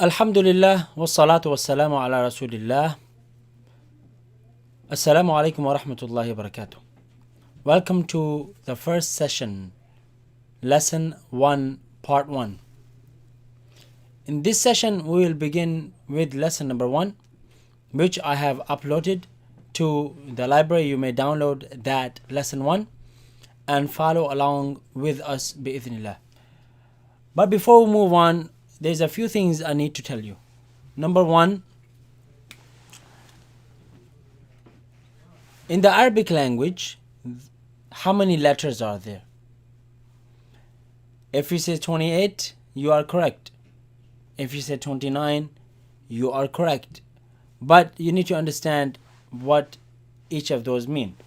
Alhamdulillah wassalatu wassalamu ala rasulillah. Assalamu alaikum wa rahmatullahi wa barakatuh. Welcome to the first session, lesson 1, part 1. In this session we will begin with lesson number 1, which I have uploaded to the library. You may download that lesson 1 and follow along with us bi'idhnillah. But before we move on, there's a few things I need to tell you. Number 1, in the Arabic language, how many letters are there? If you say 28, you are correct. If you say 29, you are correct. But you need to understand what each of those mean.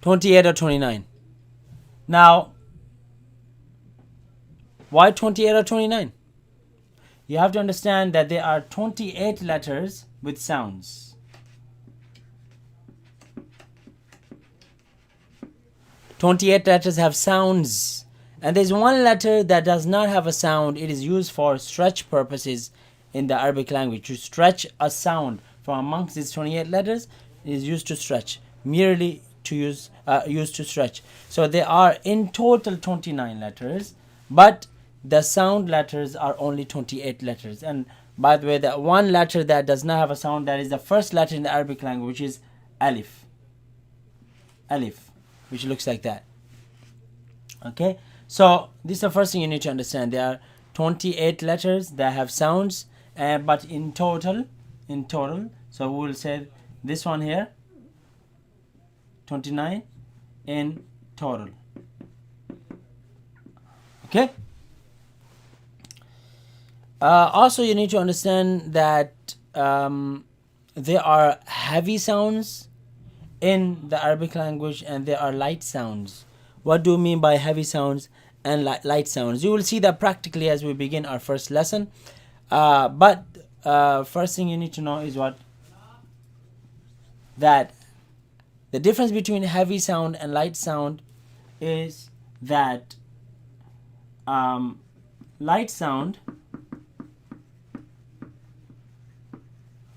"28" or 29. Now, why 28 or 29? You have to understand that there are 28 letters with sounds. 28 letters have sounds. And there's one letter that does not have a sound. It is used for stretch purposes in the Arabic language. To stretch a sound from amongst these 28 letters is used to stretch. Merely to used to stretch. So there are in total 29 letters, but the sound letters are only 28 letters. And by the way, the one letter that does not have a sound, that is the first letter in the Arabic language, which is alif. Alif, which looks like that. Okay, so this is the first thing you need to understand. There are 28 letters that have sounds, but in total, so we will say this one here, 29 in total. Okay. Also, you need to understand that there are heavy sounds in the Arabic language and there are light sounds. What do you mean by heavy sounds and light sounds? You will see that practically as we begin our first lesson. But first thing you need to know is that the difference between heavy sound and light sound is that light sound,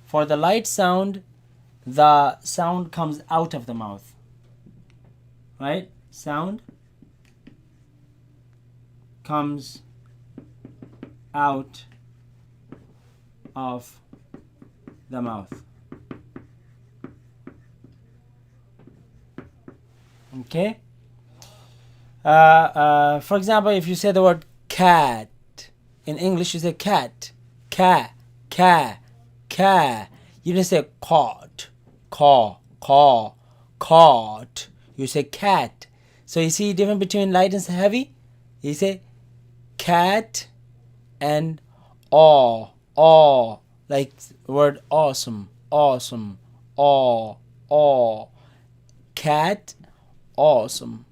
for the light sound, the sound comes out of the mouth. Right? Sound comes out of the mouth. Okay. For example, if you say the word cat, in English you say cat, ka, ka, ka. You didn't say caught, caught. You say cat. So you see the difference between light and heavy? You say cat and aw, like the word awesome, aw, cat, awesome,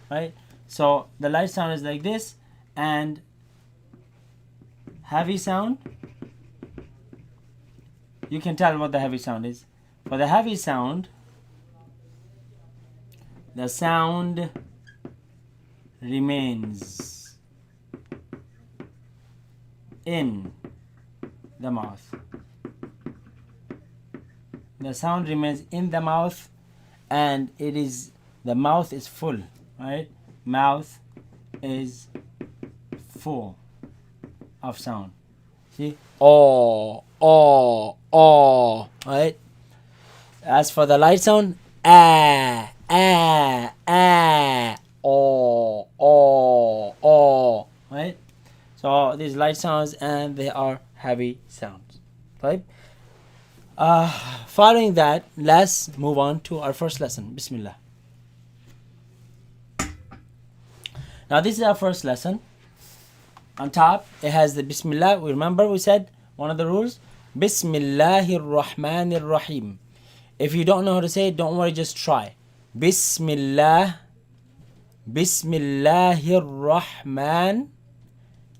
right? So the light sound is like this, and heavy sound, you can tell what the heavy sound is. For the heavy sound, the sound remains in the mouth. The sound remains in the mouth, and the mouth is full, right? Mouth is full of sound. See? Oh, right? As for the light sound, oh, right? So these light sounds and they are heavy sounds, right? Following that, let's move on to our first lesson. Bismillah. Now this is our first lesson. On top, it has the Bismillah. Remember we said one of the rules? Bismillahir Rahmanir Rahim. If you don't know how to say it, don't worry, just try. Bismillah, Bismillahir Rahman,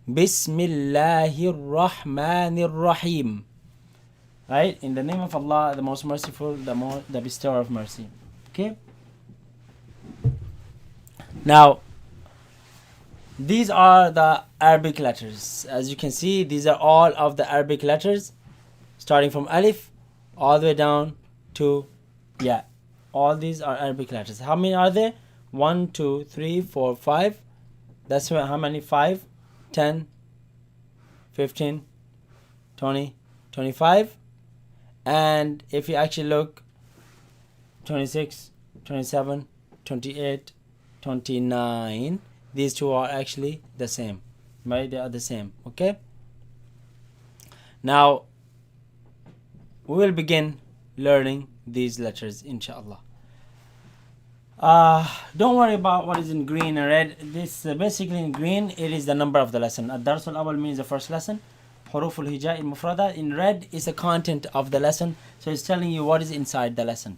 Bismillahir Rahmanir Rahim. Right? In the name of Allah, the most merciful, the bestower of mercy. Okay? Now, these are the Arabic letters. As you can see, these are all of the Arabic letters, starting from alif all the way down to ya. All these are Arabic letters. How many are there? 1, 2, 3, 4, 5. That's how many? 5, 10, 15, 20, 25. And if you actually look, 26, 27, 28, 29. These two are actually the same, right? They are the same. Okay. Now we will begin learning these letters, inshallah. Don't worry about what is in green and red. This basically in green, it is the number of the lesson. Ad-Dars al-Awwal means the first lesson. Huruf al-Hija al-Mufrada. In red is the content of the lesson, so it's telling you what is inside the lesson.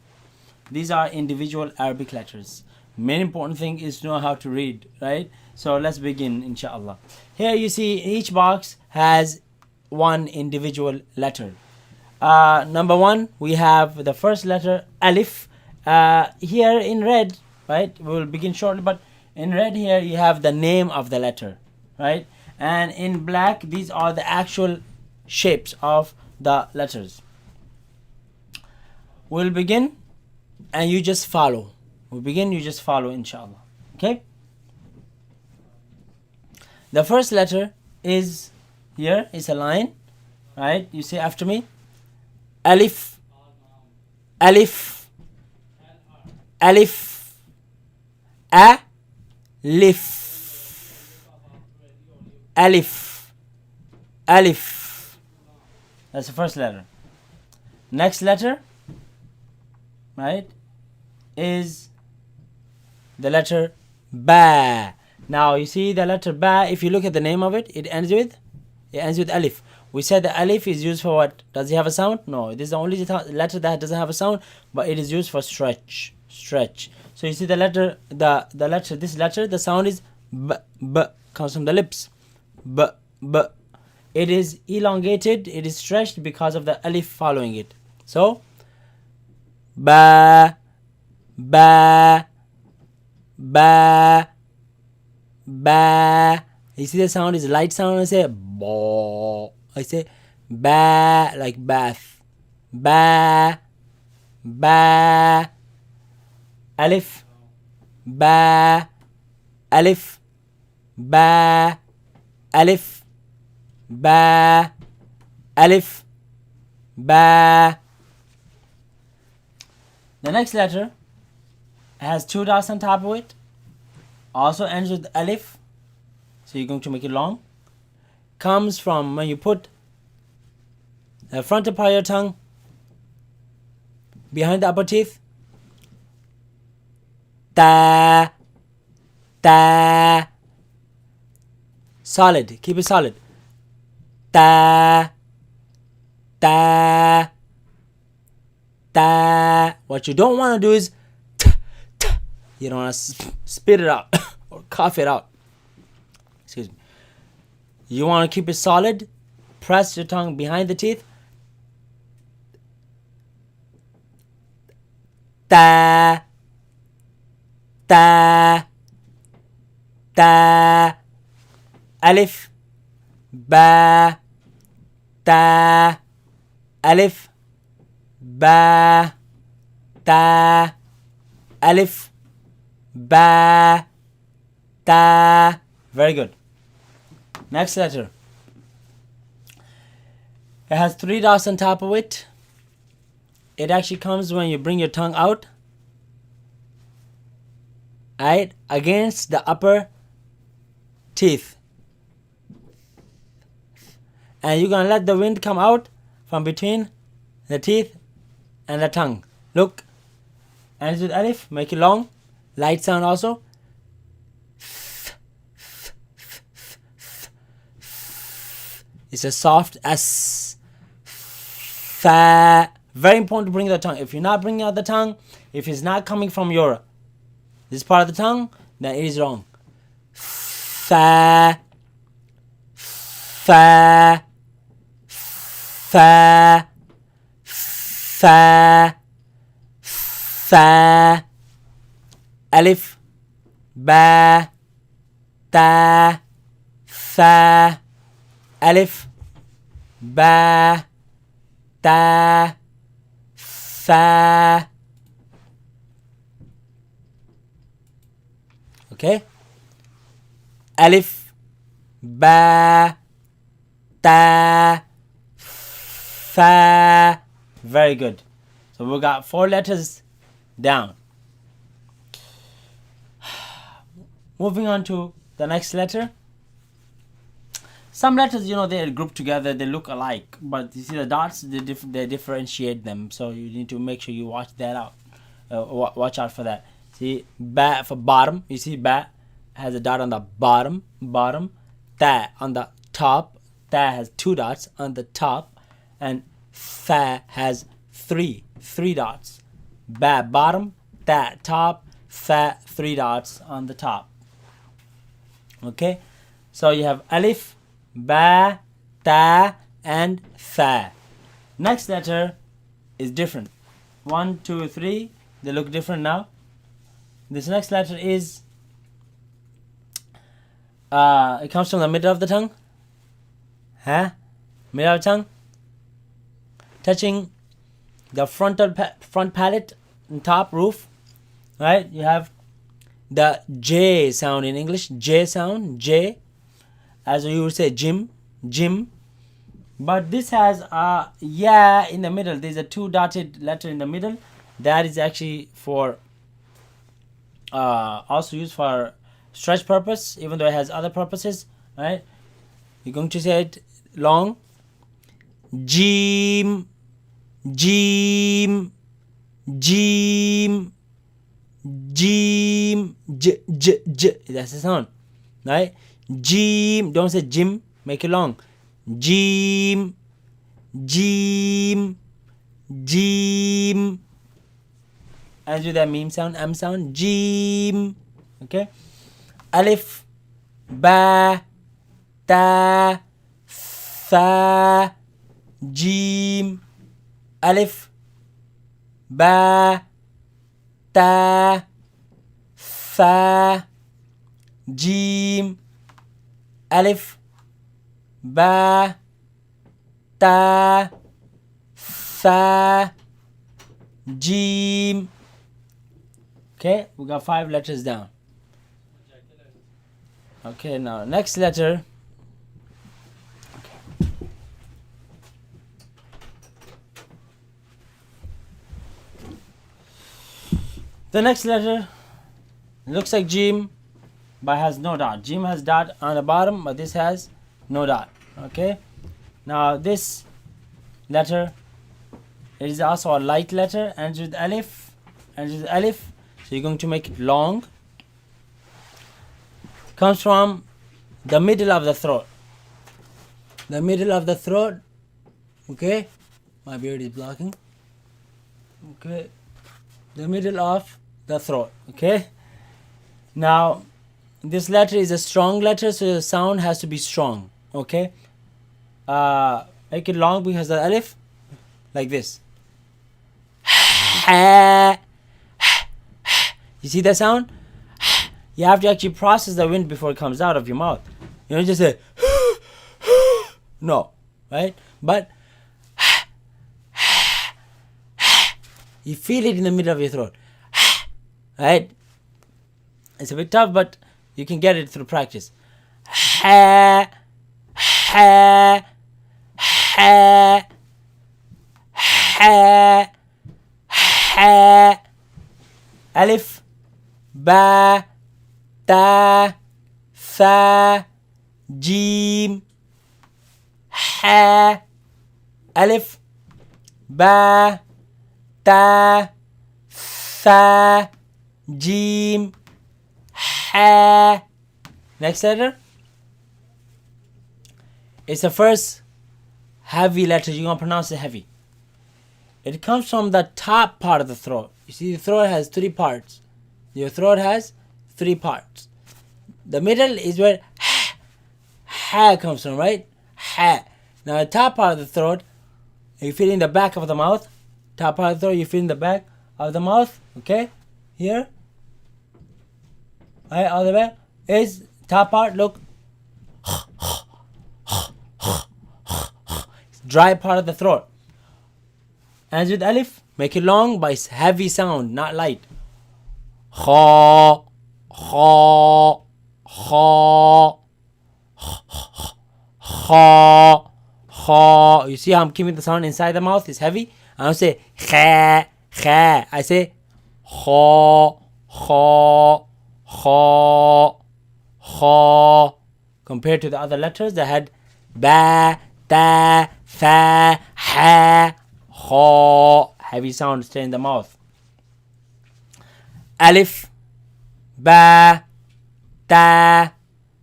These are individual Arabic letters. Main important thing is to know how to read, right? So let's begin, inshallah. Here you see each box has one individual letter. Number 1, we have the first letter, alif. Here in red, right? We will begin shortly, but in red here you have the name of the letter, right? And in black, these are the actual shapes of the letters. We'll begin and you just follow. We'll begin, you just follow, inshallah. Okay? The first letter is here, it's a line, right? You say after me, alif, alif, alif, alif, alif, alif. That's the first letter. Next letter, right, is the letter ba. Now you see the letter ba, if you look at the name of it, it ends with alif. We said the alif is used for what? Does it have a sound? No, this is the only letter that doesn't have a sound, but it is used for stretch. So you see the letter, this letter, the sound is b, comes from the lips. B. It is elongated, it is stretched because of the alif following it. So ba. You see the sound is light sound. I say ba. I say ba like bath. Ba. Alif. Ba. Alif. Ba. Alif. Ba. Alif. Ba. The next letter has 2 dots on top of it. Also ends with alif. So you're going to make it long. Comes from when you put the frontal part of your tongue behind the upper teeth. Ta. Solid. Keep it solid. Ta. What you don't want to do is you don't want to spit it out or cough it out. Excuse me. You want to keep it solid. Press your tongue behind the teeth. Ta. Alif. Ba. Ta. Alif. Ba. Ta. Alif. Ba. Ta. Very good. Next letter. It has 3 dots on top of it. It actually comes when you bring your tongue out, right, against the upper teeth. And you're going to let the wind come out from between the teeth and the tongue. Look. Ends with alif. Make it long. Light sound also. It's a soft S. Fa. Very important to bring the tongue. If you're not bringing out the tongue, if it's not coming from this part of the tongue, then it is wrong. Fa. Alif. ba, ta, fa. Alif, ba, ta, fa. Okay? Alif, ba, ta, fa. Very good. So we got 4 letters down. Moving on to the next letter. Some letters, they're grouped together, they look alike, but you see the dots, they differentiate them. So you need to make sure you watch that out. Watch out for that. See, ba for bottom. You see, ba has a dot on the bottom. Ta on the top. Ta has 2 dots on the top, and fa has 3 dots. Ba bottom, ta top, fa 3 dots on the top. Okay, so you have alif, ba, ta, and fa. Next letter is different. 1, 2, 3. They look different now. This next letter is it comes from the middle of the tongue. Middle of the tongue, touching the front palate and top roof. Right? You have the J sound in English. J sound. J, as you would say gym. But this has a ya in the middle. There's a 2 dotted letter in the middle. That is actually for also used for stretch purpose, even though it has other purposes. Right? You're going to say it long. Jim, j, that's the sound, right? Jim, don't say Jim, make it long. Jim, and do that meme sound, M sound. Jim. Okay. Alif, ba, ta, fa, jim. Alif, ba, ta, fa, jim. Alif, ba, ta, fa, jim. Okay, we got 5 letters down. Okay, now next letter. Okay. The next letter looks like Jim, but has no dot. Jim has dot on the bottom, but this has no dot. Okay. Now this letter, it is also a light letter, ends with alif. So you're going to make it long. Comes from the middle of the throat. The middle of the throat. Okay. My beard is blocking. Okay. The middle of the throat. Okay. Now this letter is a strong letter, so the sound has to be strong. Okay. Make it long because the alif, like this. You see that sound? You have to actually process the wind before it comes out of your mouth. You don't just say no, right? But you feel it in the middle of your throat, right? It's a bit tough, but you can get it through practice. Alif, ba, ta, fa, jim, ha. Alif, ba, ta, fa, jim, ha. Next letter. It's the first heavy letter. You're going to pronounce it heavy. It comes from the top part of the throat. You see, the throat has 3 parts. Your throat has 3 parts. The middle is where ha comes from, right? Ha. Now, the top part of the throat, you feel in the back of the mouth. Top part of the throat, you feel in the back of the mouth. Okay? Here. Alright, all the way is top part, look. Dry part of the throat. Ends with alif, make it long, but it's heavy sound, not light. Kha, kha, kha, kha, kha. You see how I'm keeping the sound inside the mouth? It's heavy. I don't say kha, kha. I say kha, kha, kha, kha. Compared to the other letters that had ba, ta, fa, ha, kha. Heavy sound stay in the mouth. Alif, ba, ta,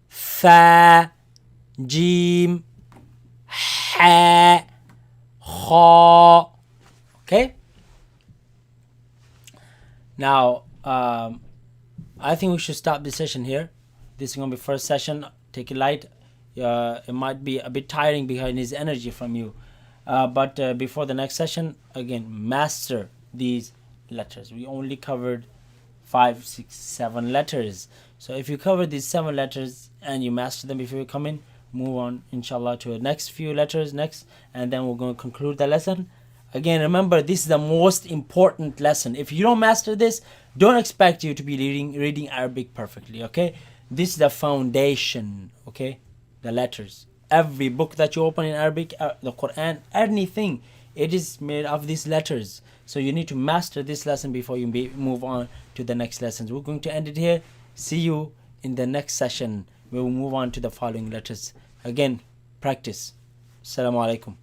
fa, jim, ha, kha. Okay. Now, I think we should stop this session here. This is gonna be first session. Take it light. It might be a bit tiring because it needs energy from you. But before the next session, again, master these letters. We only covered 5, 6, 7 letters. So if you cover these 7 letters and you master them before you come in, move on, inshallah, to the next few letters next, and then we're going to conclude the lesson. Again, remember, this is the most important lesson. If you don't master this, don't expect you to be reading Arabic perfectly, okay? This is the foundation, okay? The letters. Every book that you open in Arabic, the Quran, anything, it is made of these letters. So you need to master this lesson before you move on to the next lessons. We're going to end it here. See you in the next session. We will move on to the following letters. Again, practice. Assalamu alaikum.